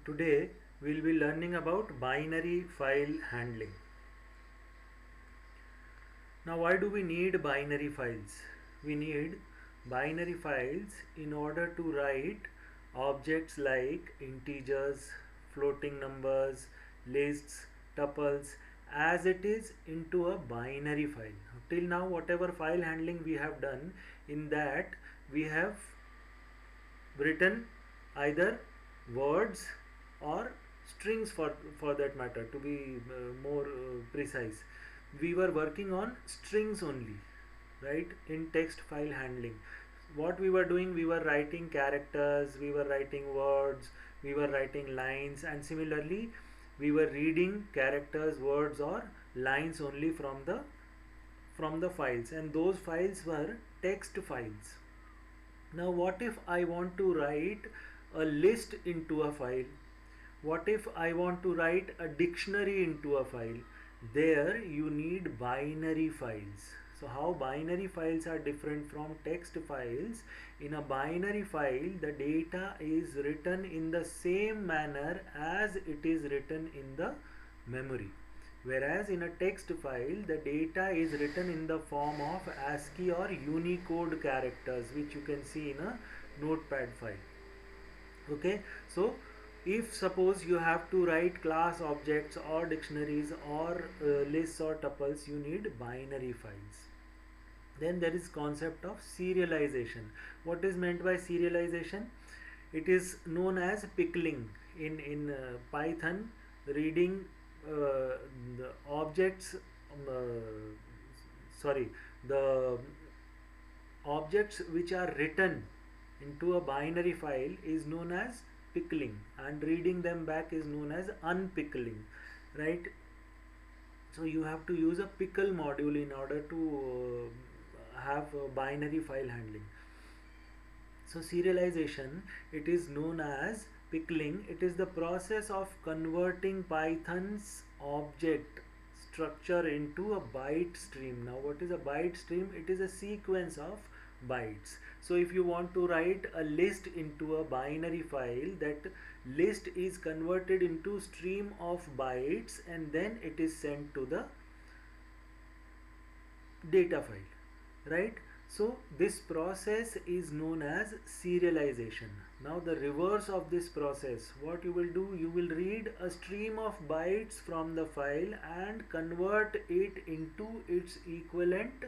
Today we'll be learning about binary file handling. Now, why do we need binary files? We need binary files in order to write objects like integers, floating numbers, lists, tuples as it is into a binary file. Till now, whatever file handling we have done, in that we have written either words or strings for that matter, to be more precise. We were working on strings only, right, in text file handling. What we were doing, we were writing characters, we were writing words, we were writing lines, and similarly we were reading characters, words or lines only from the files, and those files were text files. Now, what if I want to write a list into a file? What if I want to write a dictionary into a file? There you need binary files. So how binary files are different from text files? In a binary file, the data is written in the same manner as it is written in the memory. Whereas in a text file, the data is written in the form of ASCII or Unicode characters, which you can see in a notepad file. Okay, so if suppose you have to write class objects or dictionaries or lists or tuples, you need binary files. Then there is concept of serialization. What is meant by serialization? It is known as pickling in Python. Reading the objects sorry the objects which are written into a binary file is known as pickling, and reading them back is known as unpickling, right? So you have to use a pickle module in order to have a binary file handling. So serialization, it is known as pickling. It is the process of converting Python's object structure into a byte stream. Now, what is a byte stream? It is a sequence of bytes. So if you want to write a list into a binary file, that list is converted into stream of bytes and then it is sent to the data file, right? So this process is known as serialization. Now the reverse of this process, what you will do, you will read a stream of bytes from the file and convert it into its equivalent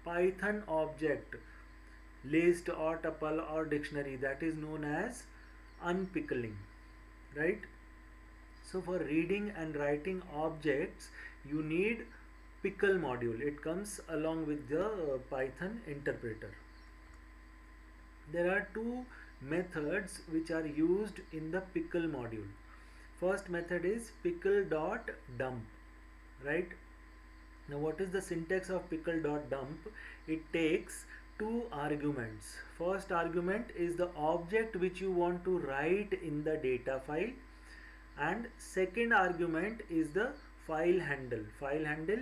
Python object, list or tuple or dictionary, that is known as unpickling, right? So for reading and writing objects, you need pickle module. It comes along with the Python interpreter. There are two methods which are used in the pickle module. First method is pickle.dump, right? Now what is the syntax of pickle.dump? It takes two arguments. First argument is the object which you want to write in the data file, and second argument is the file handle. File handle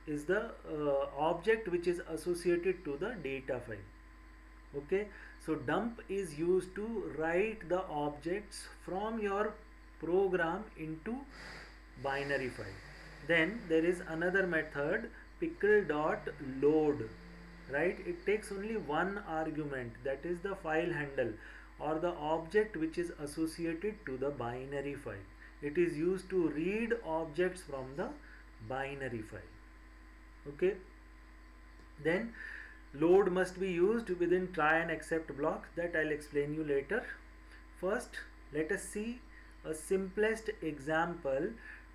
is the object which is associated to the data file. Okay, so dump is used to write the objects from your program into binary file. Then there is another method, pickle.load, right? It takes only one argument, that is the file handle or the object which is associated to the binary file. It is used to read objects from the binary file. Okay, then load must be used within try and except block, that I'll explain you later. First, let us see a simplest example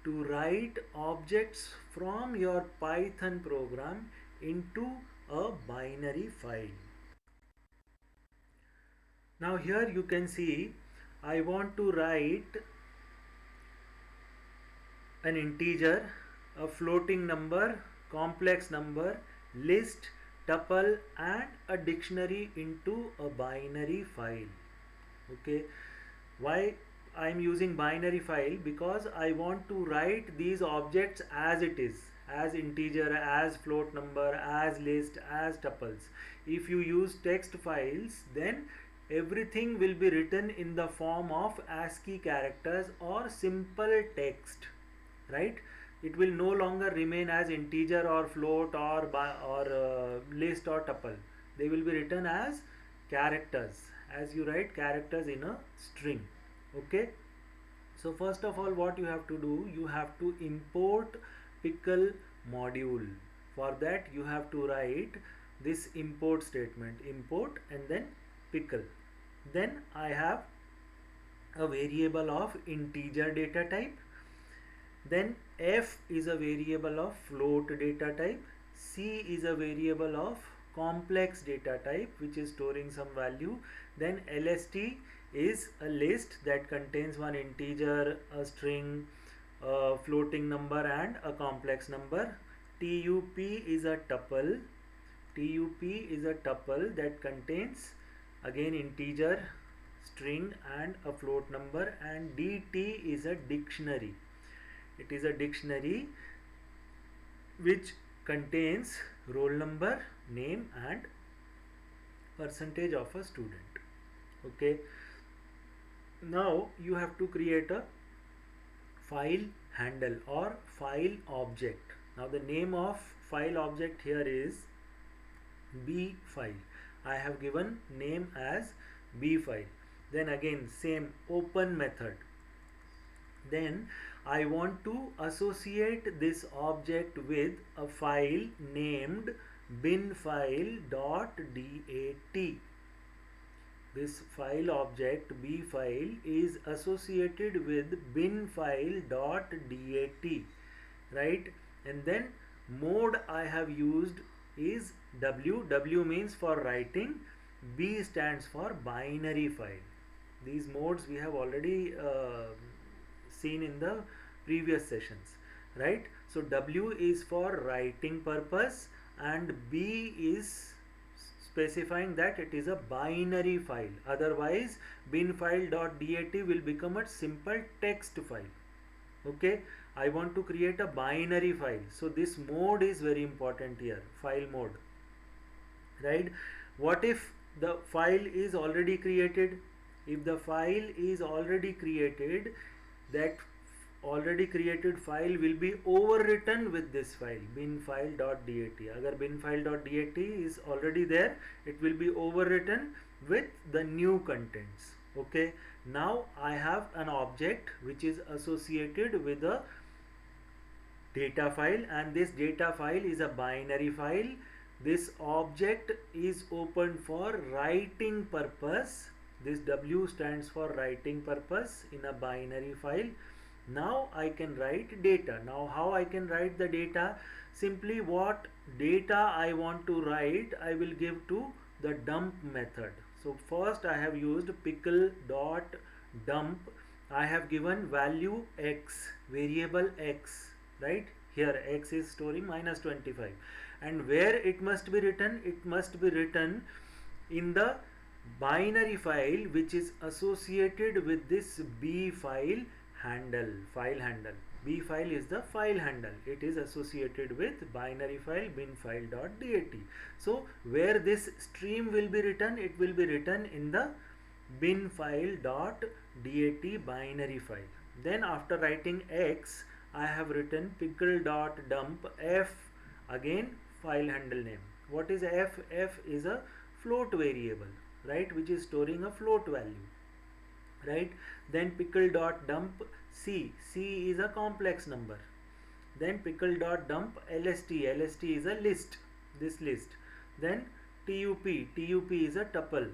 to write objects from your Python program into a binary file. Now here you can see I want to write an integer, a floating number, complex number, list, tuple and a dictionary into a binary file. Okay, why I am using binary file? Because I want to write these objects as it is, as integer, as float number, as list, as tuples. If you use text files, then everything will be written in the form of ASCII characters or simple text, right? It will no longer remain as integer or float or list or tuple. They will be written as characters, as you write characters in a string. Okay, so first of all, what you have to do, you have to import pickle module. For that you have to write this import statement, import and then pickle. Then I have a variable of integer data type, then f is a variable of float data type, c is a variable of complex data type which is storing some value, then lst is a list that contains one integer, a string, a floating number and a complex number, tup is a tuple, that contains again integer, string and a float number, and dt is a dictionary. It is a dictionary which contains roll number, name and percentage of a student. Okay, now you have to create a file handle or file object. Now the name of file object here is b file. I have given name as b file. Then again same open method. Then I want to associate this object with a file named binfile.dat. This file object b file is associated with binfile.dat, right? And then mode I have used is w means for writing, b stands for binary file. These modes we have already seen in the previous sessions, right? So w is for writing purpose and b is specifying that it is a binary file, otherwise binfile.dat will become a simple text file. Okay, I want to create a binary file, so this mode is very important here, file mode, right? What if the file is already created? If the file is already created, that already created file will be overwritten with this file binfile.dat. Agar binfile.dat is already there, it will be overwritten with the new contents. Okay, now I have an object which is associated with a data file, and this data file is a binary file. This object is open for writing purpose. This w stands for writing purpose in a binary file. Now I can write data. Now how I can write the data? Simply what data I want to write, I will give to the dump method. So first I have used pickle.dump. I have given value x, variable x, right? Here x is storing -25, and where it must be written? It must be written in the binary file which is associated with this b file handle, file handle. B file is the file handle. It is associated with binary file binfile.dat. So where this stream will be written, it will be written in the binfile.dat binary file. Then after writing x, I have written pickle.dump f, again file handle name. What is f? F is a float variable, right, which is storing a float value, right? Then pickle.dump c, c is a complex number. Then pickle.dump lst, lst is a list, this list. Then tup, tup is a tuple,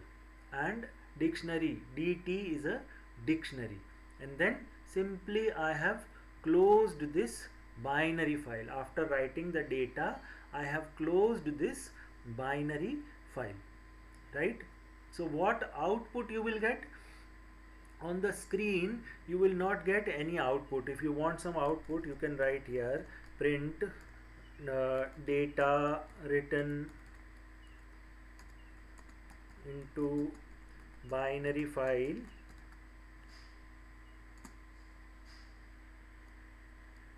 and dictionary, dt is a dictionary. And then simply I have closed this binary file. After writing the data, I have closed this binary file, right? So what output you will get? On the screen you will not get any output. If you want some output, you can write here print data written into binary file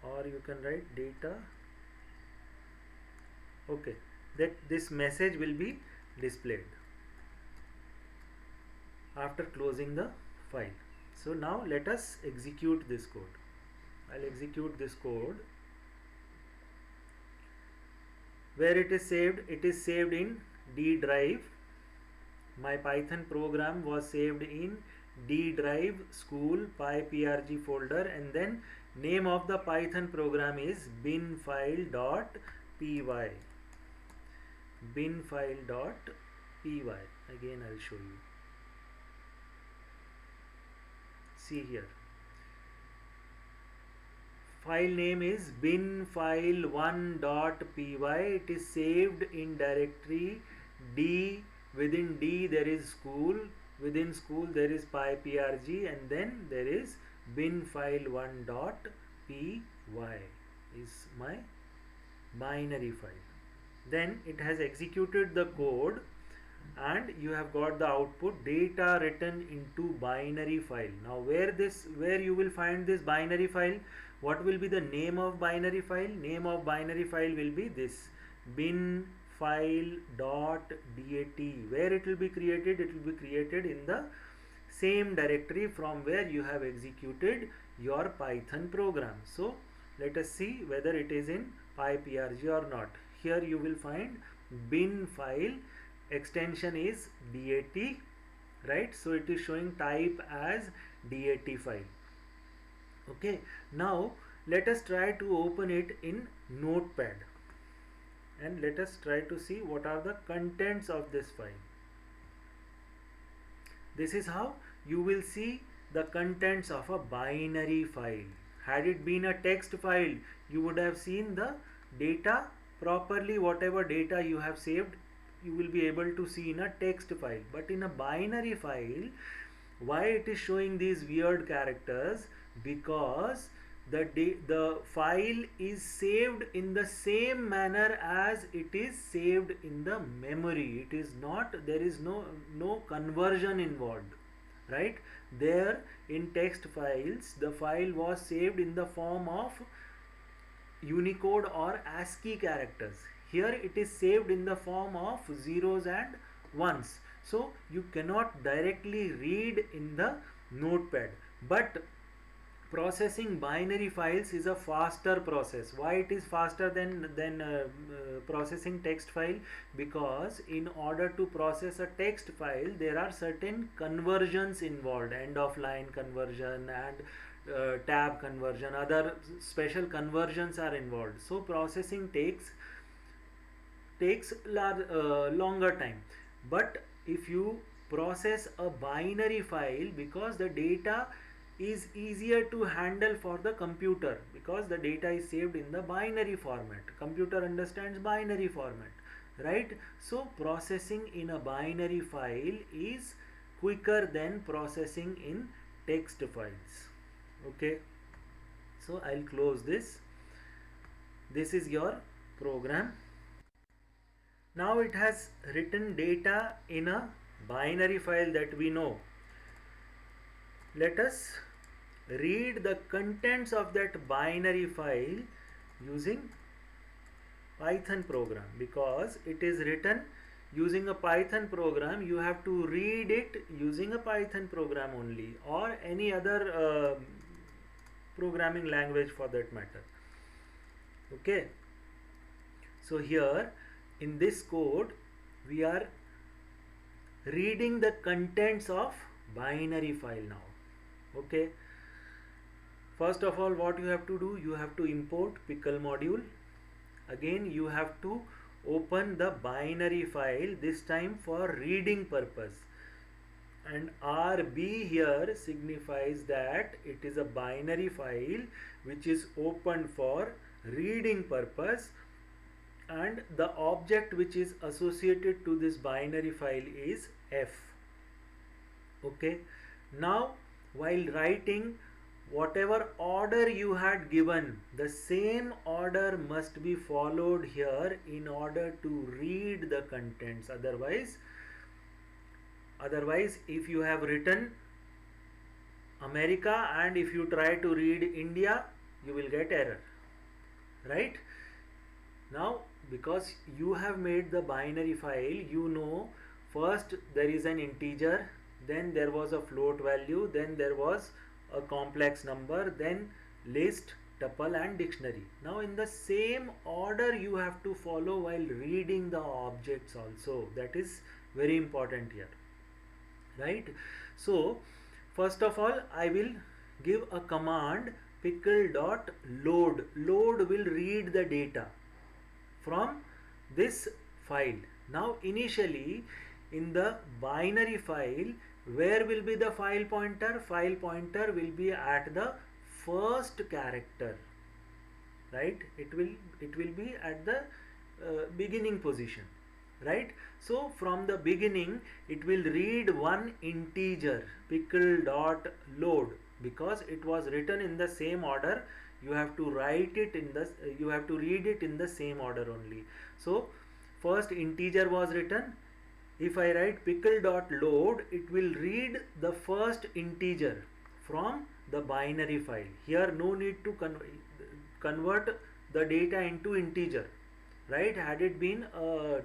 or you can write data. Okay, that this message will be displayed. after closing the file. So now let us execute this code. I'll execute this code. Where it is saved in D drive. My Python program was saved in D drive school pyprg folder, and then name of the Python program is binfile.py. Binfile.py. Again I'll show you. See here, file name is binfile1.py. it is saved in directory D. Within D there is school, within school there is pyprg, and then there is binfile1.py is my binary file. Then it has executed the code, and you have got the output data written into binary file. Now where you will find this binary file, what will be the name of binary file? Name of binary file will be this binfile.dat. Where it will be created? It will be created in the same directory from where you have executed your Python program. So let us see whether it is in pyprg or not. Here you will find bin file, extension is dat, right? So it is showing type as dat file. Okay, now let us try to open it in Notepad, and let us try to see what are the contents of this file. This is how you will see the contents of a binary file. Had it been a text file, you would have seen the data properly. Whatever data you have saved, you will be able to see in a text file. But in a binary file, why it is showing these weird characters? Because the file is saved in the same manner as it is saved in the memory. It is not, there is no conversion involved, right? There in text files, the file was saved in the form of Unicode or ASCII characters. Here it is saved in the form of zeros and ones. So you cannot directly read in the Notepad. But processing binary files is a faster process. Why it is faster than processing text file? Because in order to process a text file, there are certain conversions involved, end of line conversion and tab conversion, other special conversions are involved. So processing takes longer time. But if you process a binary file, because the data is easier to handle for the computer, because the data is saved in the binary format, computer understands binary format, right? So processing in a binary file is quicker than processing in text files. Okay, so I'll close this. This is your program. Now it has written data in a binary file that we know. Let us read the contents of that binary file using Python program. Because it is written using a Python program, you have to read it using a Python program only, or any other programming language for that matter. Okay, so here in this code we are reading the contents of binary file now. Okay, first of all, what you have to do, you have to import pickle module. Again you have to open the binary file, this time for reading purpose, and RB here signifies that it is a binary file which is opened for reading purpose, and the object which is associated to this binary file is F. Okay, now while writing, whatever order you had given, the same order must be followed here in order to read the contents. Otherwise if you have written America and if you try to read India, you will get error, right? Now because you have made the binary file, you know first there is an integer, then there was a float value, then there was a complex number, then list, tuple and dictionary. Now in the same order you have to follow while reading the objects also. That is very important here, right? So first of all I will give a command pickle dot load. Load will read the data from this file. Now initially in the binary file, where will be the file pointer? File pointer will be at the first character, right? It will be at the beginning position, right? So from the beginning it will read one integer, pickle dot load, because it was written in the same order. You have to write it in the you have to read it in the same order only. So first integer was written. If I write pickle dot load, it will read the first integer from the binary file. Here no need to convert the data into integer, right? Had it been a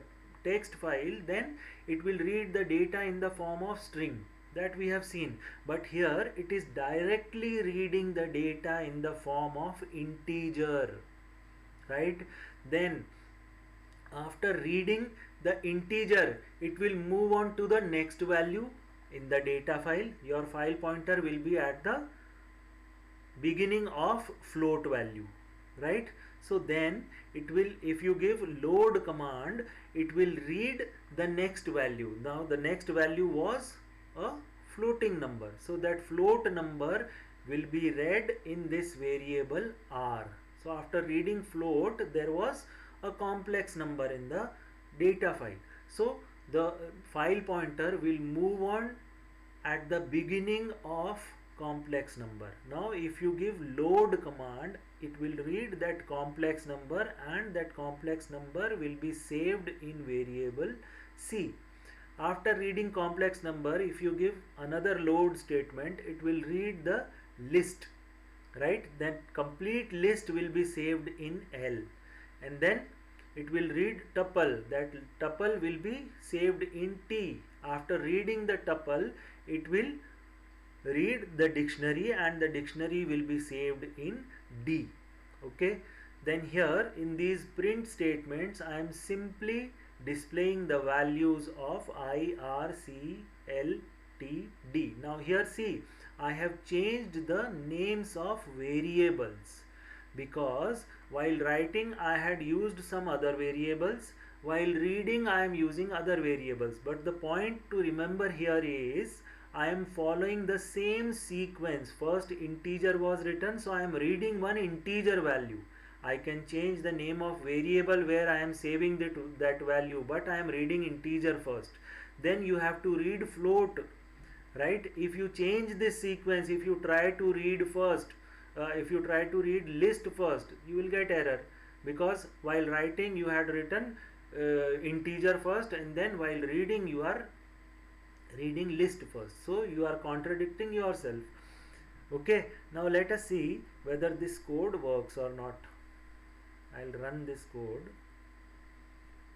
text file, then it will read the data in the form of string, that we have seen. But here it is directly reading the data in the form of integer, right? Then after reading the integer, it will move on to the next value in the data file. Your file pointer will be at the beginning of float value, right? So then it will, if you give load command, it will read the next value. Now the next value was a floating number, so that float number will be read in this variable r. So after reading float, there was a complex number in the data file. So the file pointer will move on at the beginning of complex number. Now if you give load command, it will read that complex number, and that complex number will be saved in variable C. After reading complex number, if you give another load statement, it will read the list, right? Then complete list will be saved in L, and then it will read tuple. That tuple will be saved in T. After reading the tuple, it will read the dictionary, and the dictionary will be saved in D. Okay, then here in these print statements I am simply displaying the values of I, R, C, L, T, D. Now here see, I have changed the names of variables, because while writing I had used some other variables, while reading I am using other variables. But the point to remember here is I am following the same sequence. First integer was written, so I am reading one integer value. I can change the name of variable where I am saving that value, but I am reading integer first. Then you have to read float, right? If you change this sequence, if you try to read first, if you try to read list first, you will get error, because while writing you had written integer first, and then while reading you are reading list first. So you are contradicting yourself. Okay, now let us see whether this code works or not. I'll run this code.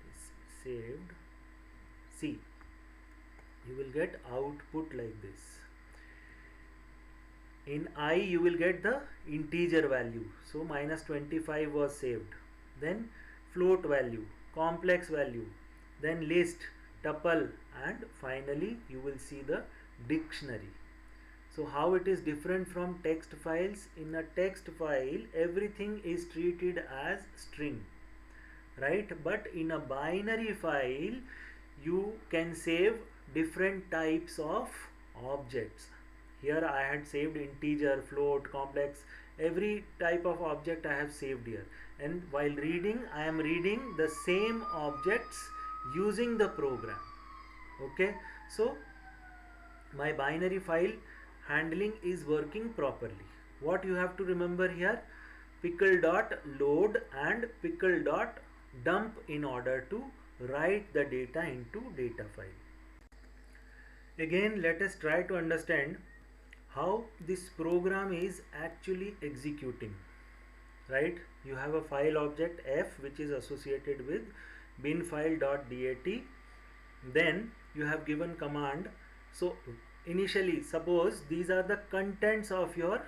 It's saved. See, you will get output like this. In I you will get the integer value, so minus 25 was saved. Then float value, complex value, then list, tuple, and finally you will see the dictionary. So how it is different from text files? In a text file everything is treated as string, right? But in a binary file you can save different types of objects. Here I had saved integer, float, complex, every type of object I have saved here. And while reading, I am reading the same objects using the program. Okay, so my binary file handling is working properly. What you have to remember here, pickle dot load and pickle dot dump in order to write the data into data file. Again, let us try to understand how this program is actually executing, right? You have a file object f which is associated with binfile.dat. Then you have given command. So initially, suppose these are the contents of your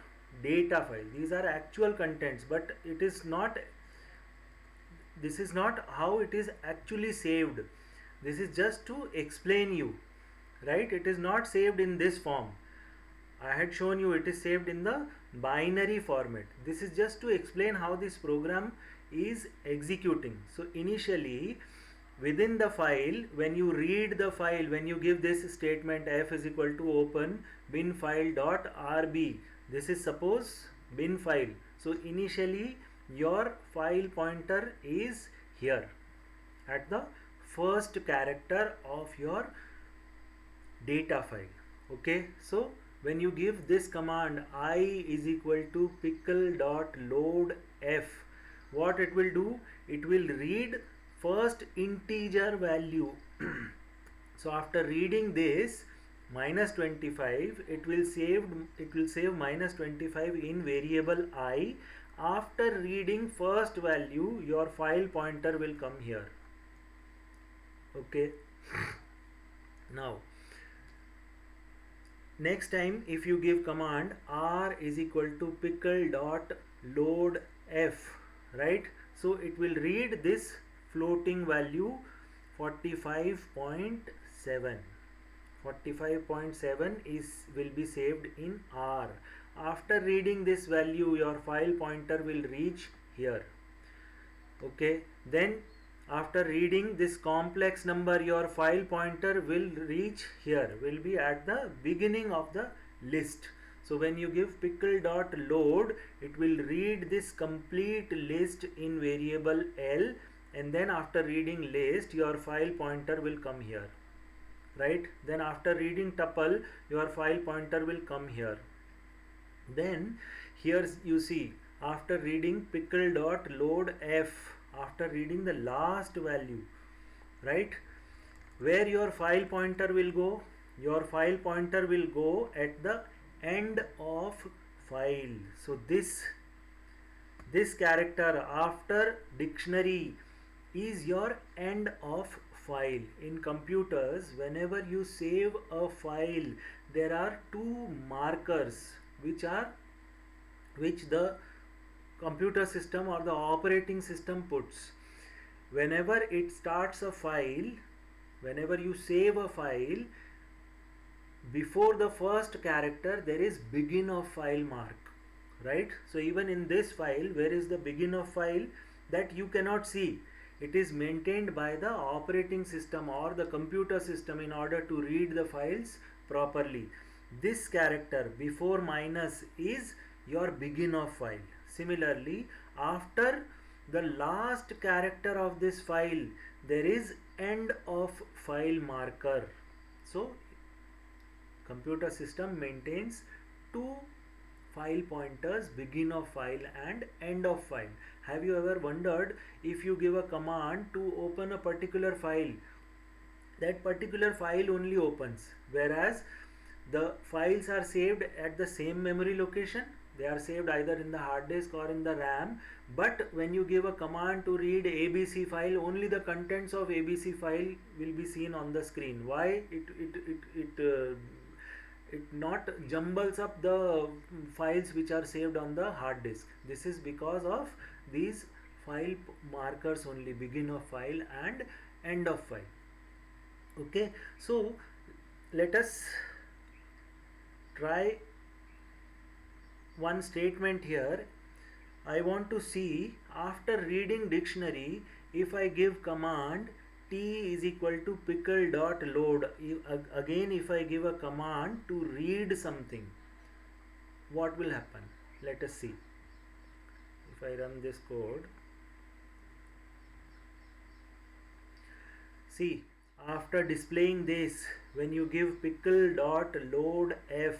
data file, these are actual contents, but it is not, this is not how it is actually saved. This is just to explain you, right? It is not saved in this form. I had shown you it is saved in the binary format. This is just to explain how this program is executing. So initially, within the file, when you read the file, when you give this statement f is equal to open bin file dot rb, this is suppose bin file. So initially your file pointer is here at the first character of your data file. Okay, so when you give this command I is equal to pickle dot load f, what it will do, it will read first integer value. So after reading this minus 25, it will save minus 25 in variable I. After reading first value, your file pointer will come here. Okay, now next time if you give command r is equal to pickle dot load f, right, so it will read this floating value 45.7. 45.7 will be saved in r. After reading this value, your file pointer will reach here. Okay, then after reading this complex number, your file pointer will reach here, will be at the beginning of the list. So when you give pickle dot load, it will read this complete list in variable L, and then after reading list, your file pointer will come here, right? Then after reading tuple, your file pointer will come here. Then here you see, after reading pickle dot load f, after reading the last value, right, where your file pointer will go, your file pointer will go at the end of file. So this character after dictionary is your end of file. In computers, whenever you save a file, there are two markers which the computer system or the operating system puts. Whenever it starts a file, whenever you save a file, before the first character there is begin of file mark, right? So even in this file, where is the begin of file, that you cannot see. It is maintained by the operating system or the computer system in order to read the files properly. This character before minus is your begin of file. Similarly, after the last character of this file, there is end of file marker. So computer system maintains two file pointers, begin of file and end of file. Have you ever wondered, if you give a command to open a particular file, that particular file only opens, whereas the files are saved at the same memory location? They are saved either in the hard disk or in the RAM, but when you give a command to read ABC file, only the contents of ABC file will be seen on the screen. Why? It not jumbles up the files which are saved on the hard disk. This is because of these file markers only, begin of file and end of file. Okay, so let us try one statement here. I want to see, after reading dictionary, if I give command t is equal to pickle dot load, again if I give a command to read something, what will happen? Let us see. If I run this code, see, after displaying this, when you give pickle dot load f,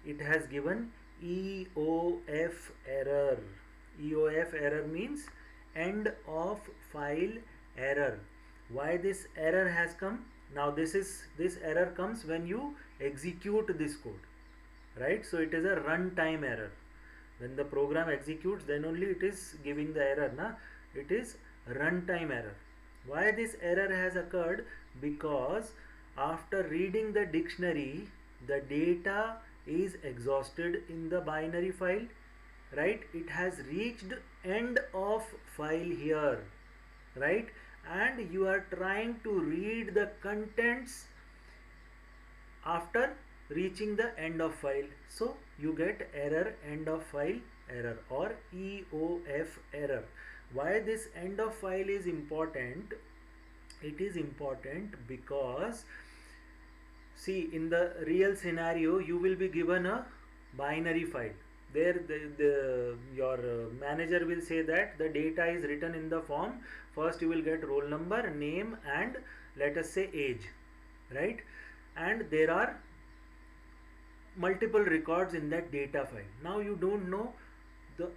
it has given EOF error. EOF error means end of file error. Why this error has come? Now this error comes when you execute this code, right? So it is a runtime error. When the program executes, then only it is giving the error, na? It is runtime error. Why this error has occurred? Because after reading the dictionary, the data is exhausted in the binary file, right? It has reached end of file here, right? And you are trying to read the contents after reaching the end of file, so you get error, end of file error, or EOF error. Why this end of file is important? It is important because, see, in the real scenario you will be given a binary file. There your manager will say that the data is written in the form, first you will get roll number, name, and let us say age, right? And there are multiple records in that data file. Now you don't know the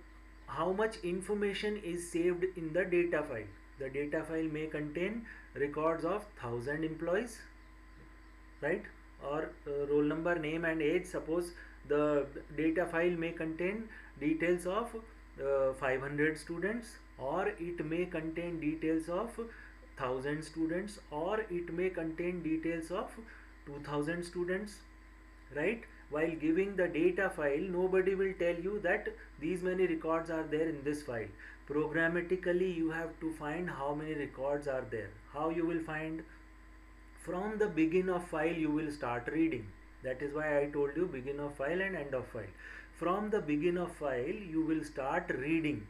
how much information is saved in the data file. The data file may contain records of 1000 employees, right? Or roll number, name, and age. Suppose the data file may contain details of 500 students, or it may contain details of 1000 students, or it may contain details of 2000 students, right? While giving the data file, nobody will tell you that these many records are there in this file. Programmatically you have to find how many records are there. How you will find? From the begin of file you will start reading. That is why I told you begin of file and end of file. From the begin of file you will start reading,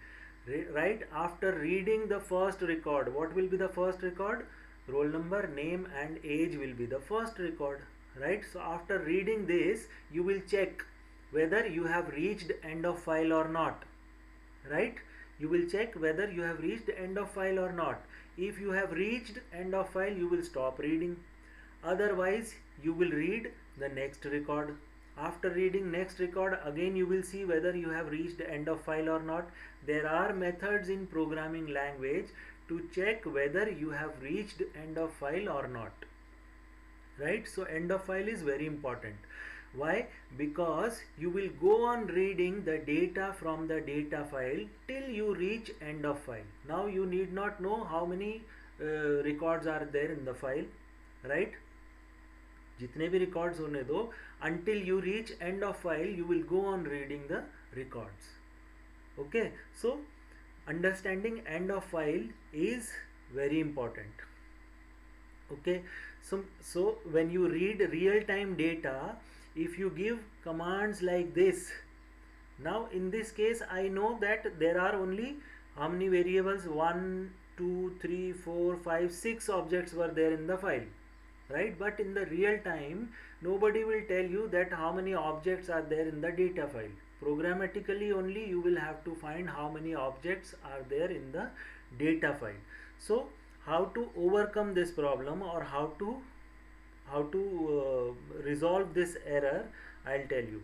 right? After reading the first record, what will be the first record? Roll number, name, and age will be the first record, right? So after reading this you will check whether you have reached end of file or not, right? You will check whether you have reached end of file or not. If you have reached end of file you will stop reading, otherwise you will read the next record. After reading next record, again you will see whether you have reached end of file or not. There are methods in programming language to check whether you have reached end of file or not, right? So end of file is very important. Why? Because you will go on reading the data from the data file till you reach end of file. Now you need not know how many records are there in the file, right? जितने भी records होने दो, until you reach end of file you will go on reading the records. Okay, so understanding end of file is very important. Okay, so when you read real time data, if you give commands like this, now in this case I know that there are only how many variables? 1 2 3 4 5 6 objects were there in the file, right? But in the real time nobody will tell you that how many objects are there in the data file. Programmatically only you will have to find how many objects are there in the data file. So how to overcome this problem, or how to resolve this error, I'll tell you.